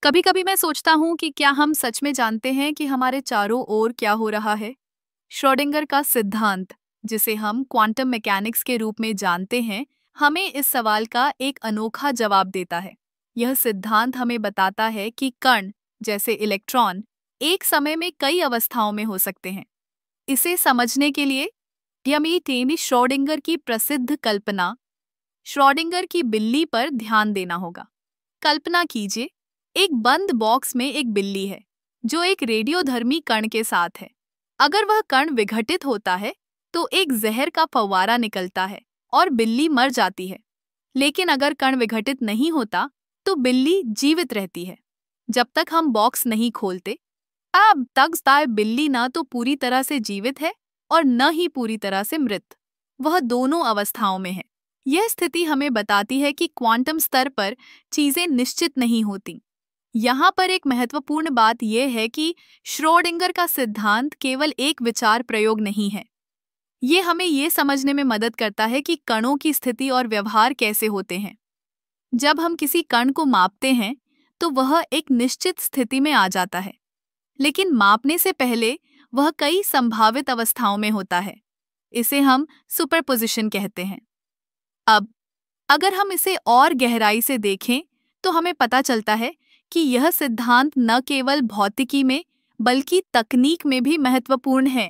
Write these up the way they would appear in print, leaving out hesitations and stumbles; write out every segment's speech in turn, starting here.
कभी कभी मैं सोचता हूँ कि क्या हम सच में जानते हैं कि हमारे चारों ओर क्या हो रहा है। श्रोडिंगर का सिद्धांत, जिसे हम क्वांटम मैकेनिक्स के रूप में जानते हैं, हमें इस सवाल का एक अनोखा जवाब देता है। यह सिद्धांत हमें बताता है कि कण, जैसे इलेक्ट्रॉन, एक समय में कई अवस्थाओं में हो सकते हैं। इसे समझने के लिए हमें टेमी श्रोडिंगर की प्रसिद्ध कल्पना, श्रोडिंगर की बिल्ली पर ध्यान देना होगा। कल्पना कीजिए, एक बंद बॉक्स में एक बिल्ली है जो एक रेडियोधर्मी कण के साथ है। अगर वह कण विघटित होता है तो एक जहर का फव्वारा निकलता है और बिल्ली मर जाती है। लेकिन अगर कण विघटित नहीं होता तो बिल्ली जीवित रहती है। जब तक हम बॉक्स नहीं खोलते, अब तक बिल्ली न तो पूरी तरह से जीवित है और न ही पूरी तरह से मृत। वह दोनों अवस्थाओं में है। यह स्थिति हमें बताती है कि क्वांटम स्तर पर चीजें निश्चित नहीं होती। यहाँ पर एक महत्वपूर्ण बात यह है कि श्रोडिंगर का सिद्धांत केवल एक विचार प्रयोग नहीं है। ये हमें ये समझने में मदद करता है कि कणों की स्थिति और व्यवहार कैसे होते हैं। जब हम किसी कण को मापते हैं तो वह एक निश्चित स्थिति में आ जाता है, लेकिन मापने से पहले वह कई संभावित अवस्थाओं में होता है। इसे हम सुपरपोजिशन कहते हैं। अब अगर हम इसे और गहराई से देखें तो हमें पता चलता है कि यह सिद्धांत न केवल भौतिकी में बल्कि तकनीक में भी महत्वपूर्ण है।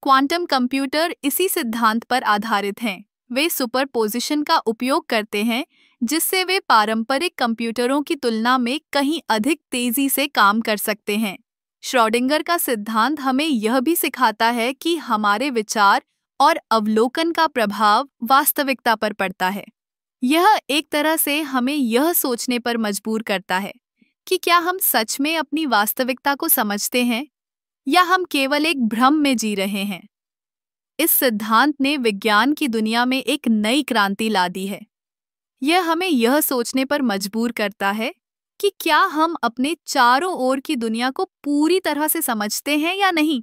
क्वांटम कंप्यूटर इसी सिद्धांत पर आधारित हैं। वे सुपरपोजिशन का उपयोग करते हैं, जिससे वे पारंपरिक कंप्यूटरों की तुलना में कहीं अधिक तेजी से काम कर सकते हैं। श्रोडिंगर का सिद्धांत हमें यह भी सिखाता है कि हमारे विचार और अवलोकन का प्रभाव वास्तविकता पर पड़ता है। यह एक तरह से हमें यह सोचने पर मजबूर करता है कि क्या हम सच में अपनी वास्तविकता को समझते हैं या हम केवल एक भ्रम में जी रहे हैं। इस सिद्धांत ने विज्ञान की दुनिया में एक नई क्रांति ला दी है। यह हमें यह सोचने पर मजबूर करता है कि क्या हम अपने चारों ओर की दुनिया को पूरी तरह से समझते हैं या नहीं।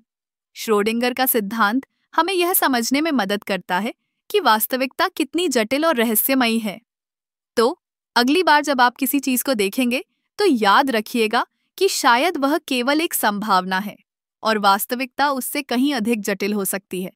श्रोडिंगर का सिद्धांत हमें यह समझने में मदद करता है कि वास्तविकता कितनी जटिल और रहस्यमयी है। तो अगली बार जब आप किसी चीज को देखेंगे तो याद रखिएगा कि शायद वह केवल एक संभावना है और वास्तविकता उससे कहीं अधिक जटिल हो सकती है।